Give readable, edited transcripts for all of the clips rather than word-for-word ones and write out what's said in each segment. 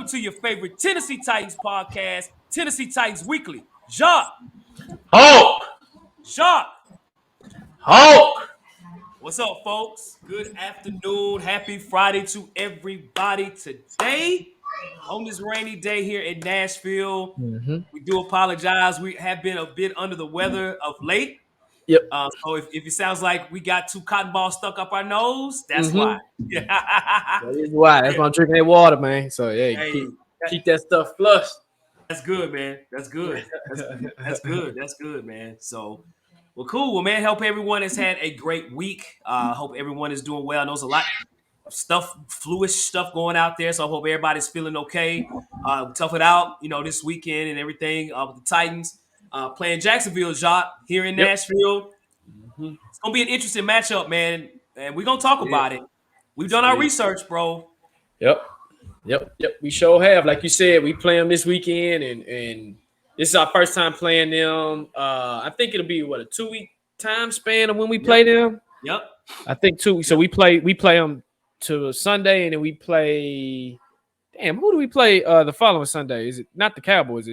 welcome to your favorite Tennessee Titans podcast, Tennessee Titans Weekly. Jacques. Hulk. What's up, folks? Good afternoon. Happy Friday to everybody. Today, on this rainy day here in Nashville, we do apologize. We have been a bit under the weather of late. Yep. So if it sounds like we got two cotton balls stuck up our nose, that's why. That is why. That's why I'm drinking that water, man. So yeah, keep that stuff flushed. That's good, man. That's good. That's good, man. So, well, cool. Well, man, hope everyone has had a great week. Hope everyone is doing well. I know there's a lot of stuff, fluish stuff going out there. So I hope everybody's feeling okay. Tough it out, this weekend and everything. With the Titans playing Jacksonville, Jacques, here in Nashville. It's going to be an interesting matchup, man. And we're going to talk about it. We've done our research, bro. Yep. We sure have. Like you said, we play them this weekend, and this is our first time playing them. I think it'll be, a 2-week time span of when we play them? Yep. I think 2 weeks. So we play them to Sunday, and then we play – damn, who do we play the following Sunday? Is it not the Cowboys?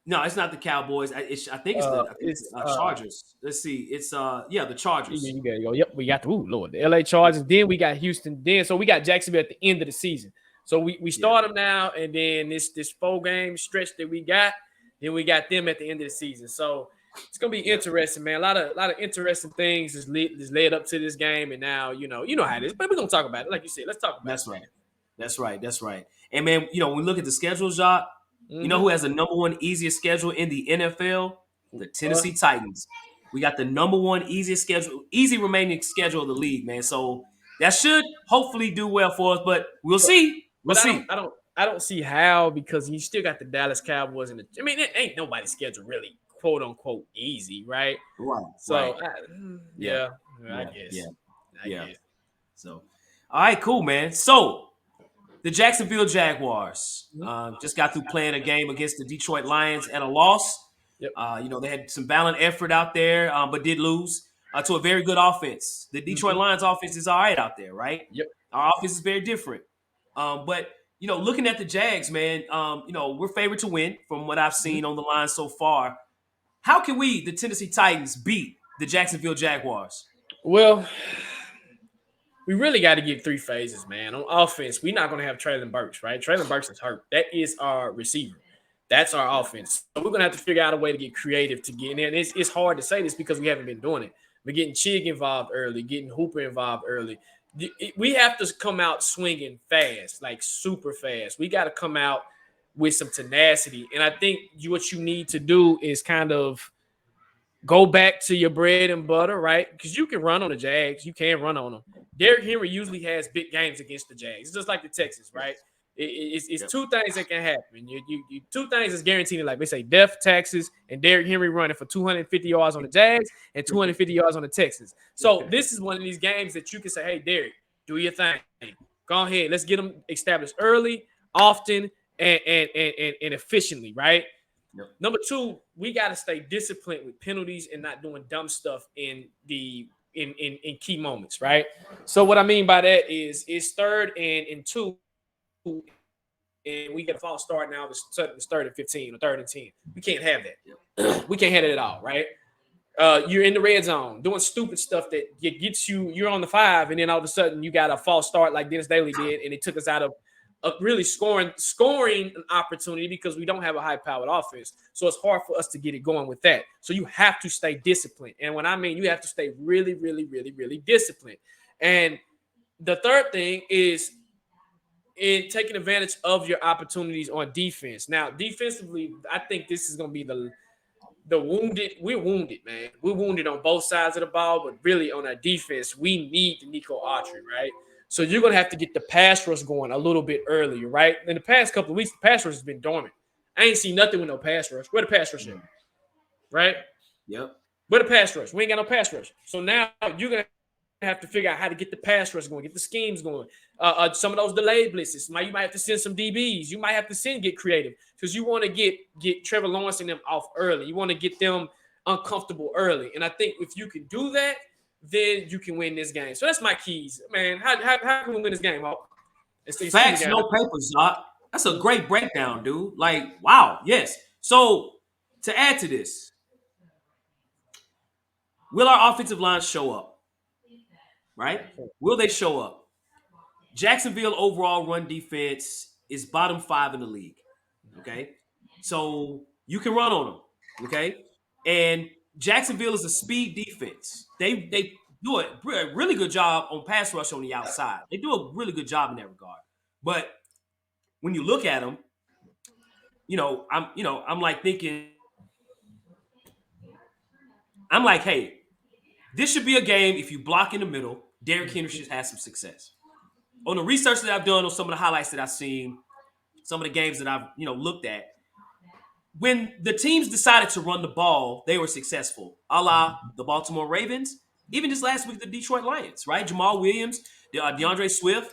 No, it's not the Cowboys. I think it's the Chargers. Let's see. It's the Chargers. You gotta go. Yep, we got the LA Chargers. Then we got Houston. So we got Jacksonville at the end of the season. So we start them now, and then this 4-game stretch that we got, then we got them at the end of the season. So it's gonna be interesting, man. A lot of interesting things is led up to this game, and now you know how it is. But we're gonna talk about it, like you said. Let's talk about it. That's right. And man, when we look at the schedule, Jacques. You know who has the number one easiest schedule in the NFL? The Tennessee Titans. We got the number one easy remaining schedule of the league, man. So that should hopefully do well for us, but we'll see. We'll see. I don't see how, because you still got the Dallas Cowboys and it ain't nobody's schedule really quote unquote easy, right? Right. So right. I guess. So all right, cool, man. So the Jacksonville Jaguars just got through playing a game against the Detroit Lions at a loss. Yep. They had some valiant effort out there, but did lose to a very good offense. The Detroit Lions offense is all right out there, right? Yep. Our offense is very different. But looking at the Jags, man, we're favored to win from what I've seen on the line so far. How can we, the Tennessee Titans, beat the Jacksonville Jaguars? Well, we really got to get 3 phases, man. On offense, we're not going to have Traylon Burks, right? Traylon Burks is hurt. That is our receiver. That's our offense. So we're going to have to figure out a way to get creative to get in there. And it's hard to say this because we haven't been doing it. We're getting Chig involved early, getting Hooper involved early. We have to come out swinging fast, like super fast. We got to come out with some tenacity. And I think what you need to do is kind of go back to your bread and butter, right? Because you can run on the Jags. You can run on them. Derrick Henry usually has big games against the Jags. It's just like the Texans, right? It's 2 things that can happen. You 2 things is guaranteed. Like they say, death, taxes, and Derrick Henry running for 250 yards on the Jags and 250 yards on the Texans. So this is one of these games that you can say, hey, Derrick, do your thing. Go ahead. Let's get them established early, often, and efficiently, right? Yep. Number 2, we got to stay disciplined with penalties and not doing dumb stuff in key moments, right? So what I mean by that is it's 3rd and 2, and we get a false start now. It's 3rd and 15 or 3rd and 10. We can't have that. We can't have it at all, right? You're in the red zone doing stupid stuff that gets you. You're on the 5, and then all of a sudden you got a false start like Dennis Daly did, and it took us out of really scoring an opportunity because we don't have a high-powered offense. So it's hard for us to get it going with that. So you have to stay disciplined. And when I mean you have to stay really, really, really, really disciplined. And the 3rd thing is in taking advantage of your opportunities on defense. Now, defensively, I think this is going to be the wounded. We're wounded, man. We're wounded on both sides of the ball, but really on our defense, we need the Nico Autry, right? So you're going to have to get the pass rush going a little bit earlier, right? In the past couple of weeks, the pass rush has been dormant. I ain't seen nothing with no pass rush. Where the pass rush at? Right? Yep. Where the pass rush? We ain't got no pass rush. So now you're going to have to figure out how to get the pass rush going, get the schemes going. Some of those delayed blitzes. You might have to send some DBs. You might have to get creative because you want to get Trevor Lawrence and them off early. You want to get them uncomfortable early. And I think if you can do that, then you can win this game. So that's my keys, man. How can we win this game, Hawk? Facts, no papers, Doc. That's a great breakdown, dude. Like, wow, yes. So to add to this, will our offensive line show up? Right? Will they show up? Jacksonville overall run defense is bottom 5 in the league. Okay. So you can run on them. Okay. And Jacksonville is a speed defense. They do a really good job on pass rush on the outside. They do a really good job in that regard. But when you look at them, I'm like thinking, I'm like, hey, this should be a game. If you block in the middle, Derrick Henry should have some success. On the research that I've done, on some of the highlights that I've seen, some of the games that I've looked at, when the teams decided to run the ball, they were successful. A la the Baltimore Ravens, even this last week, the Detroit Lions, right? Jamal Williams, DeAndre Swift.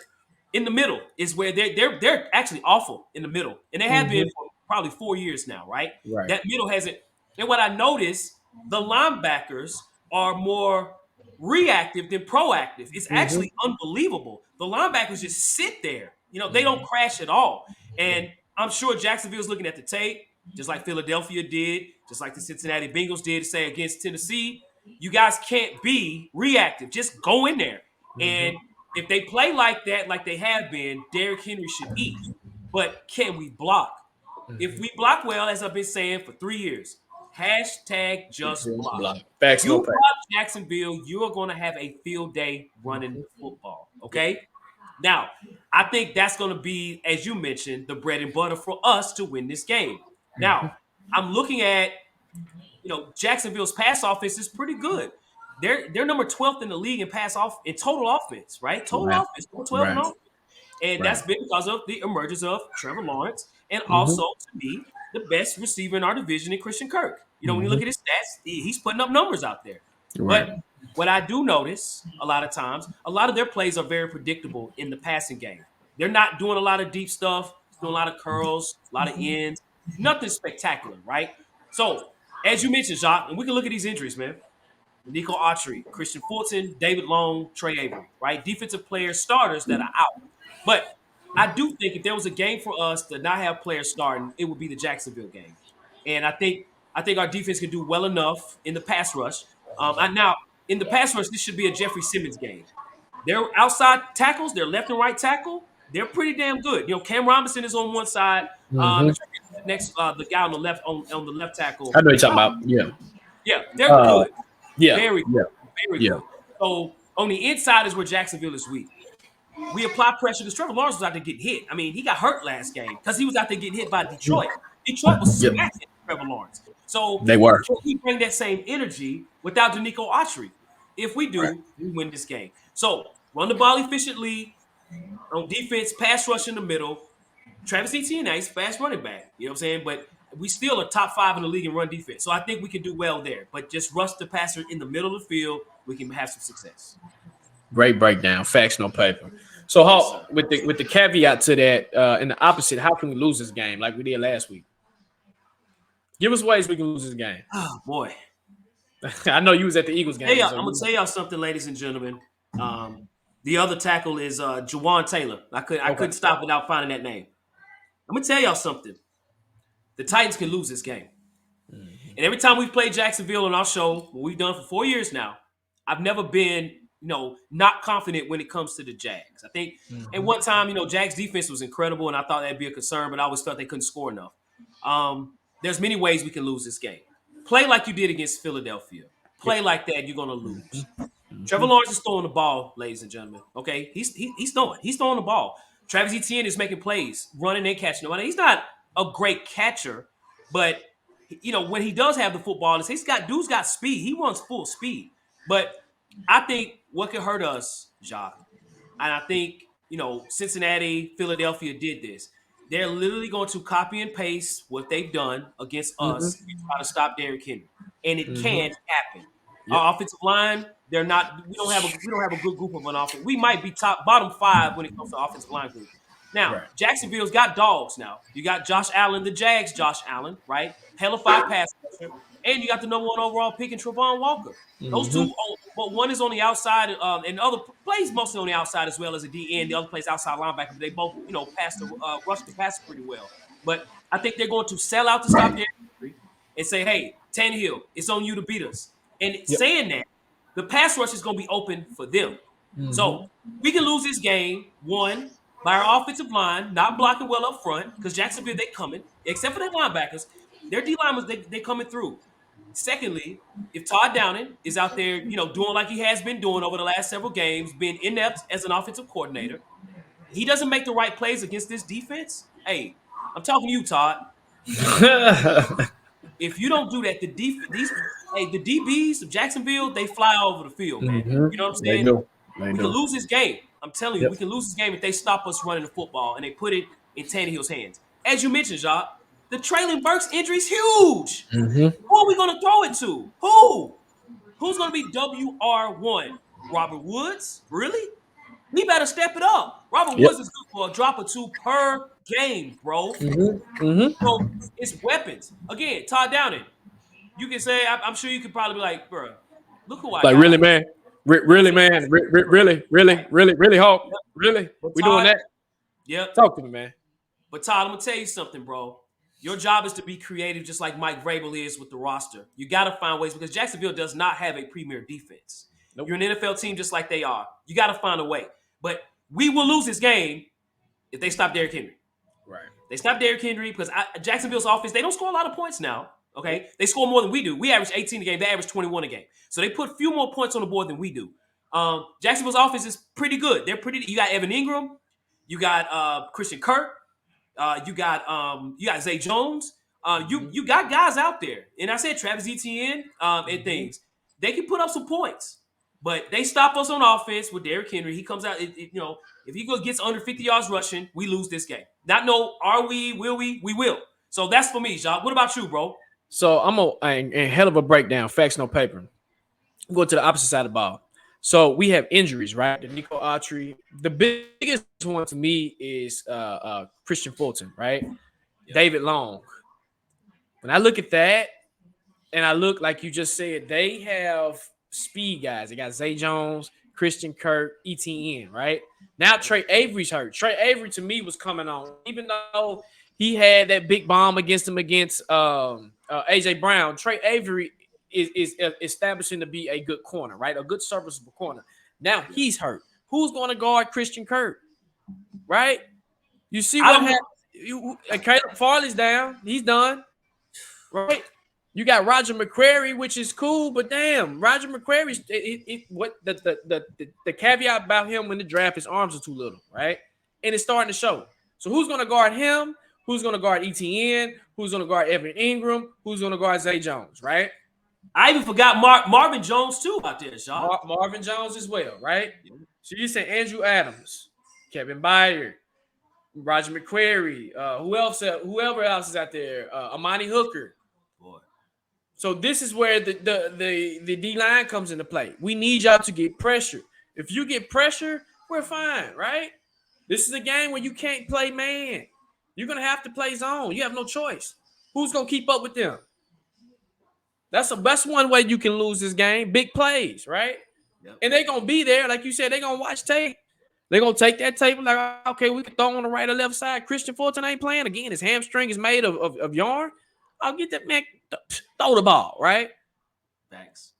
In the middle is where they're actually awful in the middle, and they have been Mm-hmm. for probably 4 years now, right? Right. That middle hasn't. And what I noticed, the linebackers are more reactive than proactive. It's Mm-hmm. actually unbelievable. The linebackers just sit there. They don't crash at all. And I'm sure Jacksonville's looking at the tape, just like Philadelphia did, just like the Cincinnati Bengals did, say against Tennessee. You guys can't be reactive. Just go in there. Mm-hmm. And if they play like that, like they have been, Derrick Henry should eat. But can we block? If we block well, as I've been saying for 3 years, hashtag just Just block. block. Facts, You no block paper. Jacksonville, you are going to have a field day running the football. Okay? Now, I think that's going to be, as you mentioned, the bread and butter for us to win this game. Now, I'm looking at, Jacksonville's pass offense is pretty good. They're number 12th in the league in pass off in total offense, right? Total Right. offense, number 12 in Right. offense. And Right. that's been because of the emergence of Trevor Lawrence and Mm-hmm. also, to me, the best receiver in our division in Christian Kirk. When you Mm-hmm. look at his stats, he's putting up numbers out there. Right. But what I do notice a lot of times, a lot of their plays are very predictable in the passing game. They're not doing a lot of deep stuff, doing a lot of curls, a lot of ends, nothing spectacular, right? So, as you mentioned, Jacques, and we can look at these injuries, man. Nico Autry, Christian Fulton, David Long, Trey Avery, right? Defensive players, starters that are out. But I do think if there was a game for us to not have players starting, it would be the Jacksonville game. And I think our defense can do well enough in the pass rush. Now in the pass rush, this should be a Jeffrey Simmons game. Their outside tackles, their left and right tackle, they're pretty damn good. Cam Robinson is on one side. Mm-hmm. Next, the guy on the left on the left tackle. I know what you're talking about. Yeah. Yeah, they're Uh, good. yeah. Very good. Yeah. Very Yeah. good. So on the inside is where Jacksonville is weak. We apply pressure because Trevor Lawrence was out there getting hit. I mean, he got hurt last game because he was out there getting hit by Detroit. Detroit was Yep. smacking Trevor Lawrence. So They were. can we bring that same energy without Danico Autry? If we Right. do, we win this game. So run the ball efficiently on defense, pass rush in the middle. Travis Etienne, nice fast running back. You know what I'm saying? But we still are top 5 in the league in run defense. So I think we can do well there. But just rush the passer in the middle of the field, we can have some success. Great breakdown. Facts, no paper. So how Yes, sir. with the caveat to that, in the opposite, how can we lose this game like we did last week? Give us ways we can lose this game. Oh boy. I know you was at the Eagles game. Hey, So I'm gonna tell y'all something, ladies and gentlemen. The other tackle is Jawan Taylor. I couldn't stop without finding that name. I'm gonna tell y'all something. The Titans can lose this game. And every time we've played Jacksonville on our show, what we've done for 4 years now, I've never been, not confident when it comes to the Jags. I think at one time, Jags defense was incredible, and I thought that'd be a concern, but I always felt they couldn't score enough. There's many ways we can lose this game. Play like you did against Philadelphia. Play like that, you're gonna lose. Trevor Lawrence is throwing the ball, ladies and gentlemen. Okay, he's throwing the ball. Travis Etienne is making plays, running and catching. He's not a great catcher, but when he does have the football, dude's got speed. He runs full speed. But I think what could hurt us, Jacques, and I think Cincinnati, Philadelphia did this. They're literally going to copy and paste what they've done against us and try to stop Derrick Henry, and it can't happen. Yep. Our offensive line, they're not. We don't have a good group of an offense. We might be bottom 5 when it comes to offensive line group. Now, Right. Jacksonville's got dogs now. You got Josh Allen, the Jags, Josh Allen, right? Hella 5 pass rusher. And you got the number 1 overall pick in Trevon Walker. Those two, but one is on the outside, and the other plays mostly on the outside as well as a DN. The other plays outside linebacker, but they both, pass the rush the passer pretty well. But I think they're going to sell out to stop their injury and say, "Hey, Tannehill, it's on you to beat us." And Yep. saying that, the pass rush is going to be open for them. So we can lose this game, one, by our offensive line not blocking well up front, because Jacksonville, they coming, except for their linebackers. Their D linemen, they coming through. Secondly, if Todd Downing is out there, doing like he has been doing over the last several games, being inept as an offensive coordinator, he doesn't make the right plays against this defense. Hey, I'm talking to you, Todd. If you don't do that, the DBs of Jacksonville, they fly all over the field, man. You know what I'm They saying? do. They We can do. lose this game. I'm telling you, Yep. we can lose this game if they stop us running the football and they put it in Tannehill's hands. As you mentioned, Jacques, the Traylon Burks injury is huge. Who are we going to throw it to? Who? Who's going to be WR1? Robert Woods? Really? We better step it up. Robert Yep. Woods is good for a drop or two per game, bro. So it's weapons. Again, Todd Downing. You can say, I'm sure you could probably be like, bro, look who I Like got. really, man. Really, man. Really, Hulk. Really? But We doing Todd, that? yep. Talk to me, man. But Todd, I'm gonna tell you something, bro. Your job is to be creative, just like Mike Vrabel is with the roster. You got to find ways because Jacksonville does not have a premier defense. Nope. You're an NFL team just like they are. You got to find a way. But we will lose this game if they stop Derrick Henry. Right. They stop Derrick Henry because Jacksonville's offense, they don't score a lot of points now. Okay, they score more than we do. We average 18 a game. They average 21 a game. So they put a few more points on the board than we do. Jacksonville's offense is pretty good. They're pretty. You got Evan Ingram, you got Christian Kirk, you got Zay Jones. You got guys out there, and I said Travis Etienne and things. They can put up some points, but they stop us on offense with Derrick Henry. He comes out, if he gets under 50 yards rushing, we lose this game. Not no, are we? Will we? We will. So that's for me, Jacques. What about you, bro? So I'm a hell of a breakdown. Facts, no paper. Go to the opposite side of the ball. So we have injuries, right? The Nico Autry. The biggest one to me is Christian Fulton, right? Yep. David Long. When I look at that, and I look like you just said, they have speed guys. They got Zay Jones, Christian Kirk, ETN, right? Now Trey Avery's hurt. Trey Avery to me was coming on, even though he had that big bomb against him against AJ Brown. Trey Avery is establishing to be a good corner, right? A good serviceable corner. Now he's hurt. Who's going to guard Christian Kirk, right? You see what happened? Caleb Farley's down. He's done, right? You got Roger McCreary, which is cool, but damn, Roger McCreary's what the caveat about him when the draft, his arms are too little, right? And it's starting to show. So who's going to guard him? Who's going to guard ETN? Who's going to guard Evan Ingram? Who's going to guard Zay Jones, right? I even forgot Marvin Jones too out there, Sean. Marvin Jones as well, right? So you say Andrew Adams, Kevin Byard, Roger McCreary, whoever else is out there, Amani Hooker. Boy. So this is where the D-line comes into play. We need y'all to get pressure. If you get pressure, we're fine, right? This is a game where you can't play man. You're going to have to play zone. You have no choice. Who's going to keep up with them? That's one way you can lose this game. Big plays, right? Yep. And they're going to be there. Like you said, they're going to watch tape. They're going to take that tape like, okay, we can throw on the right or left side. Christian Fulton ain't playing. Again, his hamstring is made of yarn. I'll get that man, throw the ball, right? Thanks.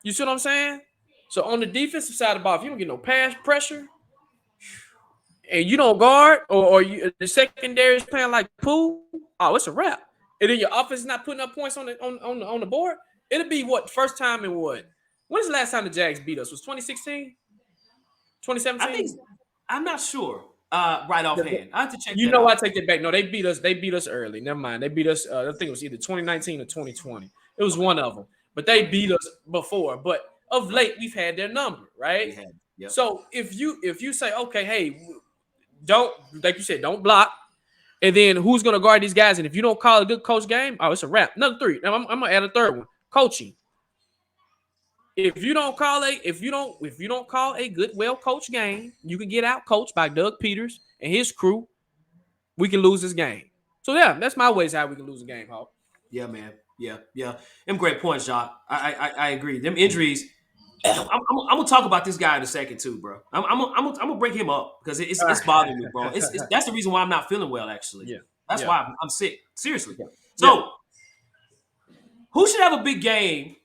You see what I'm saying? So on the defensive side of the ball, if you don't get no pass pressure and you don't guard or the secondary is playing like pool, oh, it's a wrap. And then your offense is not putting up points on the board. It'll be what, first time in what? When's the last time the Jags beat us? Was 2016? 2017? I'm not sure. Right offhand. I have to check. I take it back. No, they beat us. They beat us early. Never mind. They beat us. I think it was either 2019 or 2020. It was one of them. But they beat us before. But of late, we've had their number, right? Yep. So if you say, okay, hey, don't, like you said, don't block. And then who's going to guard these guys? And if you don't call a good coach game, it's a wrap. Number 3. Now I'm going to add a third one. Coaching. If you don't call a good, well coached game, you can get out coached by Doug Peters and his crew. we can lose this game. So yeah, that's my ways how we can lose a game, Hawk. Yeah, man. Yeah. Them great points, Jacques. I agree. Them injuries. I'm gonna talk about this guy in a second too, bro. I'm gonna bring him up because it's bothering me, bro. It's that's the reason why I'm not feeling well. Actually, Yeah, that's yeah, why I'm sick. Seriously. yeah, yeah. So, who should have a big game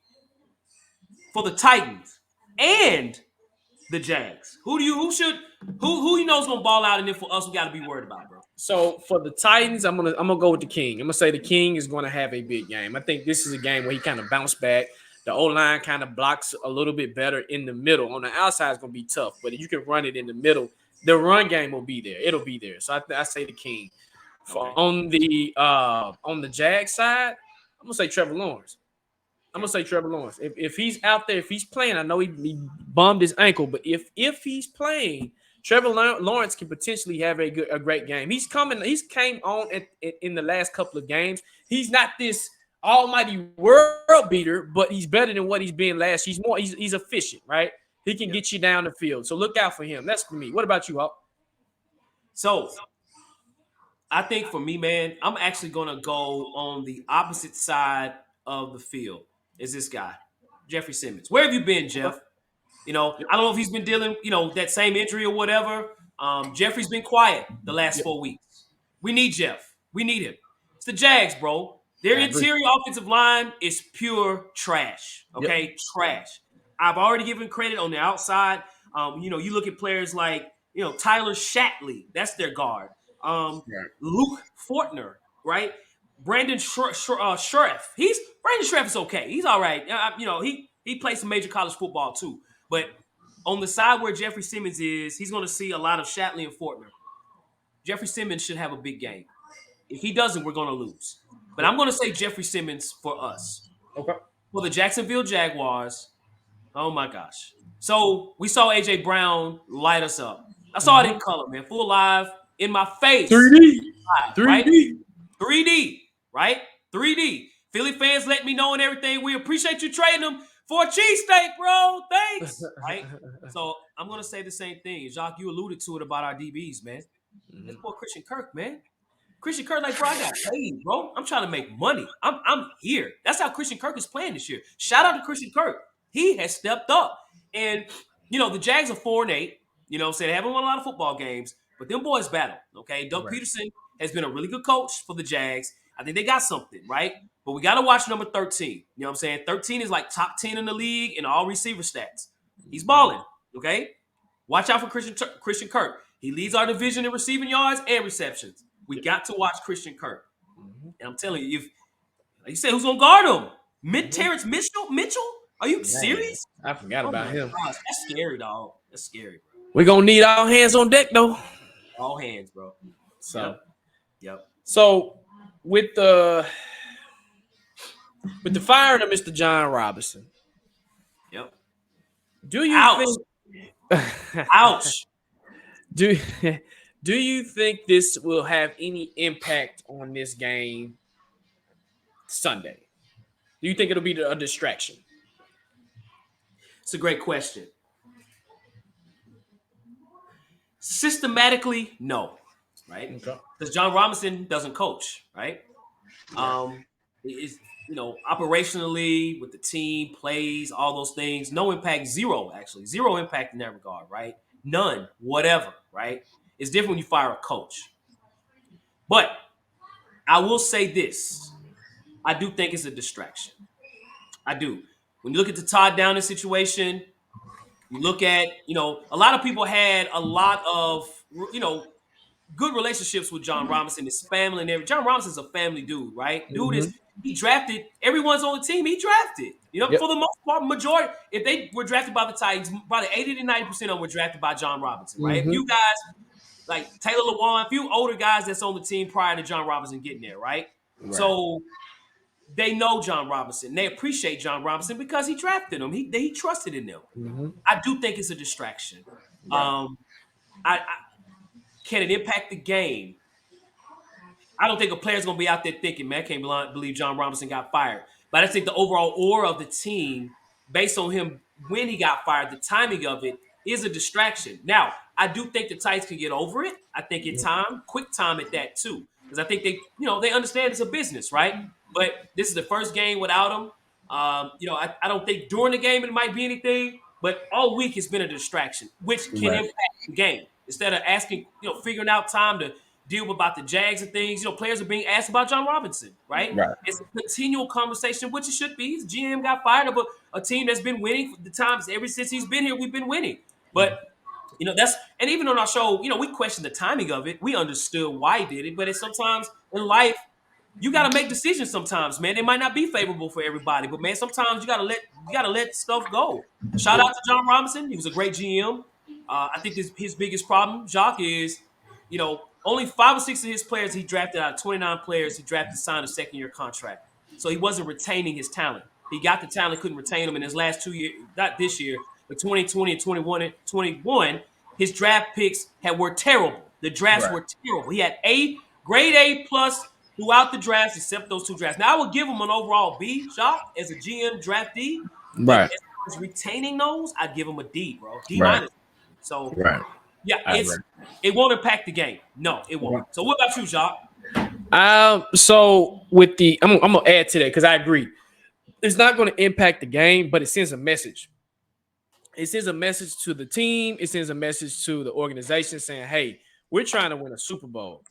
for the Titans and the Jags? Who you know is gonna ball out, and then for us, we got to be worried about, bro. So for the Titans, I'm gonna go with the King. I'm gonna say the King is gonna have a big game. I think this is a game where he kind of bounced back. The O line kind of blocks a little bit better in the middle. On the outside, it's gonna be tough, but if you can run it in the middle, the run game will be there. It'll be there. So I say the King. For Okay. on the Jag side, I'm gonna say Trevor Lawrence. I'm gonna say Trevor Lawrence. If he's out there, if he's playing, I know he bummed his ankle, but if he's playing, Trevor Lawrence can potentially have a great game. He's came on in the last couple of games. He's not this almighty world beater, but he's better than what he's been last. He's efficient, right? He can get you down the field. So look out for him. That's for me. What about you, Hawk? So I think for me, man, I'm actually gonna go on the opposite side of the field. Is this guy, Jeffrey Simmons? Where have you been, Okay. Jeff? You know, Yep. I don't know if he's been dealing, that same injury or whatever. Jeffrey's been quiet the last Yep. 4 weeks. We need Jeff. We need him. It's the Jags, bro. Their I agree. interior offensive line is pure trash. Yep. Okay, trash. I've already given credit on the outside. You look at players like Tyler Shatley. That's their guard. Right. Luke Fortner, right? Brandon Sheriff. Brandon Sheriff is okay. He's all right. He plays some major college football too. But on the side where Jeffrey Simmons is, he's going to see a lot of Shatley and Fortner. Jeffrey Simmons should have a big game. If he doesn't, we're going to lose. But Yep. I'm going to say Jeffrey Simmons for us. Okay. For the Jacksonville Jaguars, oh my gosh. So we saw A.J. Brown light us up. I saw it in color, man. Full live in my face. 3D. Live, right? 3D. 3D, right? 3D. Philly fans let me know and everything. We appreciate you trading them for a cheesesteak, bro. Thanks. Right? So I'm going to say the same thing. Jacques, you alluded to it about our DBs, man. Let's pull Christian Kirk, man. Christian Kirk, like, bro, I got paid, bro. I'm trying to make money. I'm here. That's how Christian Kirk is playing this year. Shout out to Christian Kirk. He has stepped up. And, the Jags are 4-8. You know what I'm saying? They haven't won a lot of football games, but them boys battle, okay? Doug Right. Peterson has been a really good coach for the Jags. I think they got something, right? But we got to watch number 13. You know what I'm saying? 13 is like top 10 in the league in all receiver stats. He's balling, okay? Watch out for Christian Kirk. He leads our division in receiving yards and receptions. We got to watch Christian Kirk. And I'm telling you, like you said, who's going to guard him? Terrence Mitchell? Are you serious? I forgot Oh about my him. gosh, that's scary, dog. That's scary, bro. We're gonna need all hands on deck though. All hands, bro. So Yep. so with the firing of Mr. John Robinson, Yep. do you Ouch. think Ouch. do do you think this will have any impact on this game Sunday? Do you think it'll be a distraction? It's a great question. Systematically, no. Right? Okay. Because John Robinson doesn't coach, right? Is operationally with the team, plays, all those things, no impact, zero actually, zero impact in that regard, right? None, whatever, right? It's different when you fire a coach. But I will say this: I do think it's a distraction. I do. When you look at the Todd Downing situation, you look at a lot of people had a lot of good relationships with John Robinson, his family, and everything. John Robinson's a family dude, right? Dude Mhm. he drafted everyone's on the team. He drafted, Yep. for the most part, majority. If they were drafted by the Titans, probably 80 to 90% of them were drafted by John Robinson, right? A Mhm. few guys like Taylor Lewan, a few older guys that's on the team prior to John Robinson getting there, right? Right. So they know John Robinson. They appreciate John Robinson because he drafted him. He trusted in them. Mhm. I do think it's a distraction. Right. I can it impact the game? I don't think a player's going to be out there thinking, man, I can't believe John Robinson got fired. But I think the overall aura of the team, based on him when he got fired, the timing of it, is a distraction. Now, I do think the Titans can get over it. I think in time, quick time at that too, because I think they understand it's a business, right? But this is the first game without him. I don't think during the game it might be anything, but all week it's been a distraction, which can Right. impact the game. Instead of asking, figuring out time to deal about the Jags and things, players are being asked about John Robinson, right? Right. It's a continual conversation, which it should be. His GM got fired of a team that's been winning for the times ever since he's been here. We've been winning, but that's and even on our show, we questioned the timing of it. We understood why he did it, but it's sometimes in life you got to make decisions. Sometimes, man, they might not be favorable for everybody, but man, sometimes you got to let stuff go. Shout out to John Robinson. He was a great GM. I think his biggest problem, Jacques, is only 5 or 6 of his players he drafted out of 29 players he drafted signed a second-year contract. So he wasn't retaining his talent. He got the talent, couldn't retain him in his last 2 years, not this year, but 2020 and 21, his draft picks were terrible. The drafts Right. were terrible. He had grade A plus throughout the drafts, except those 2 drafts. Now I would give him an overall B, Jacques, as a GM draftee, but Right. as far as retaining those, I'd give him a D, bro. D Right. minus. So Right. yeah, I agree. it won't impact the game. No, it won't. So what about you, Jacques? So with I'm gonna add to that because I agree. It's not going to impact the game, but it sends a message. It sends a message to the team. It sends a message to the organization saying, "Hey, we're trying to win a Super Bowl.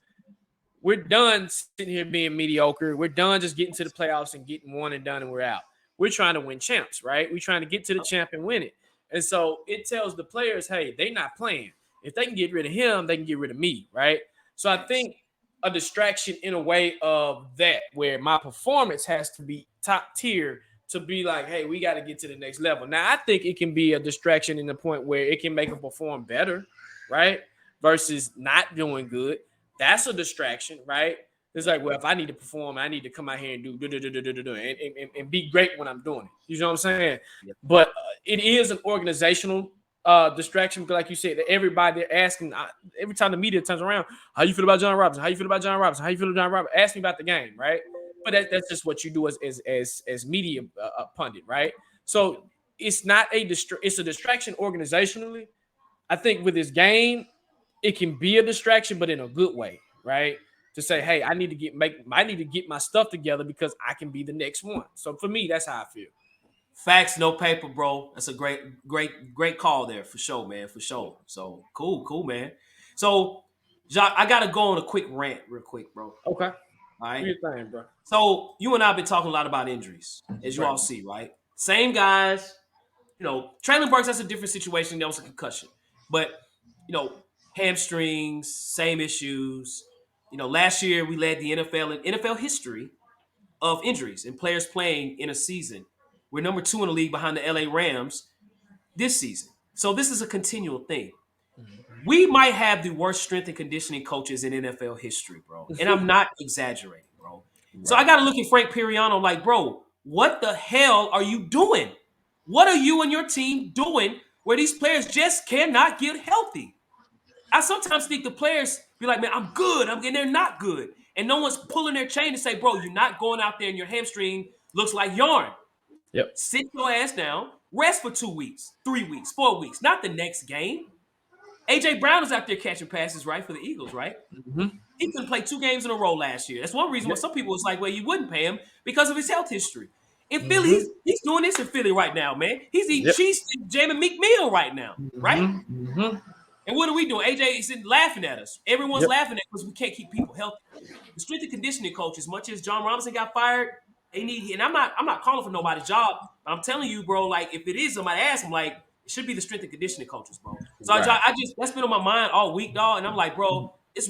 We're done sitting here being mediocre. We're done just getting to the playoffs and getting one and done, and we're out. We're trying to win champs, right? We're trying to get to the champ and win it. And so it tells the players, hey, they're not playing. If they can get rid of him, they can get rid of me, right? So I think a distraction in a way of that, where my performance has to be top tier to be like, hey, we got to get to the next level. Now, I think it can be a distraction in the point where it can make them perform better, right? Versus not doing good. That's a distraction, right? It's like, well, if I need to perform, I need to come out here and do and be great when I'm doing it. You know what I'm saying? Yep. But it is an organizational distraction because, like you said, everybody they're asking every time the media turns around, how you feel about John Robinson? How you feel about John Robinson? How you feel about John Robinson? Ask me about the game, right? But that's just what you do as media pundit, right? So it's not it's a distraction organizationally. I think with this game, it can be a distraction, but in a good way, right? To say, hey, I need to get my stuff together because I can be the next one. So for me, that's how I feel. Facts, no paper, bro. That's a great call there for sure, man. For sure. So cool, man. So, Jacques, I gotta go on a quick rant, real quick, bro. Okay, All do right. your thing, bro. So you and I have been talking a lot about injuries, as you Right. all see, right? Same guys. Traylon Burks, that's a different situation. That was a concussion, but hamstrings, same issues. Last year we led the NFL in NFL history of injuries and players playing in a season. We're number 2 in the league behind the LA Rams this season. So this is a continual thing. We might have the worst strength and conditioning coaches in NFL history, bro. And I'm not exaggerating, bro. So I got to look at Frank Piriano like, bro, what the hell are you doing? What are you and your team doing where these players just cannot get healthy? I sometimes think the players be like, man, I'm good. And they're not good. And no one's pulling their chain to say, bro, you're not going out there and your hamstring looks like yarn. Yep. Sit your ass down, rest for 2 weeks, 3 weeks, 4 weeks, not the next game. AJ Brown is out there catching passes, right, for the Eagles, right? Mm-hmm. He couldn't play 2 games in a row last year. That's one reason why some people was like, well, you wouldn't pay him because of his health history. In Philly, he's doing this in Philly right now, man. He's eating cheese and jamming Meek Mill right now, right? Mm-hmm. And what are we doing? AJ is laughing at us. Everyone's laughing at us because we can't keep people healthy. The strength and conditioning coach, as much as John Robinson got fired, they need. And I'm not calling for nobody's job. But I'm telling you, bro. Like if it is somebody ask him, like it should be the strength and conditioning coaches, bro. So Right. I just that's been on my mind all week, dog. And I'm like, bro, it's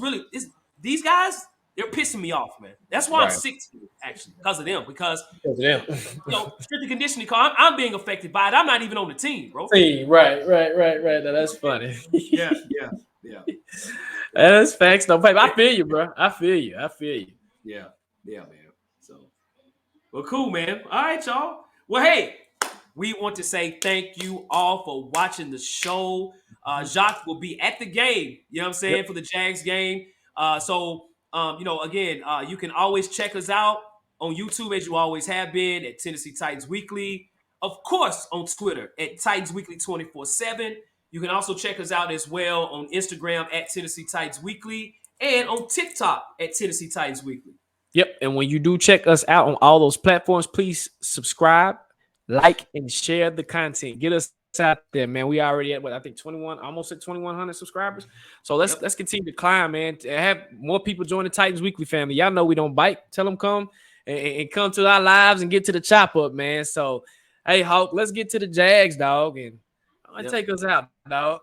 these guys. They're pissing me off, man. That's why I'm Right. sick to it, actually, because of them. Because Yeah. strength and conditioning coach, I'm being affected by it. I'm not even on the team, bro. Right. Now, that's funny. Yeah. That's facts, no paper. I feel you, bro. I feel you. Yeah, man. So, well, cool, man. All right, y'all. Well, hey, we want to say thank you all for watching the show. Jacques will be at the game, you know what I'm saying, for the Jags game. Again, you can always check us out on YouTube as you always have been at Tennessee Titans Weekly. Of course, on Twitter at Titans Weekly 24/7. You can also check us out as well on Instagram at Tennessee Titans Weekly and on TikTok at Tennessee Titans Weekly. Yep. And when you do check us out on all those platforms, please subscribe, like, and share the content. Get us out there, man. We already at what I think 21, almost at 2,100 subscribers. So let's continue to climb, man. To have more people join the Titans Weekly family. Y'all know we don't bite. Tell them come and come to our lives and get to the chop up, man. So hey, Hawk, let's get to the Jags, dog, and take us out, dog.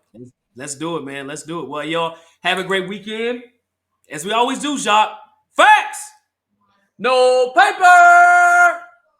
Let's do it, man. Let's do it. Well, y'all have a great weekend. As we always do, Jacques. Facts! No paper!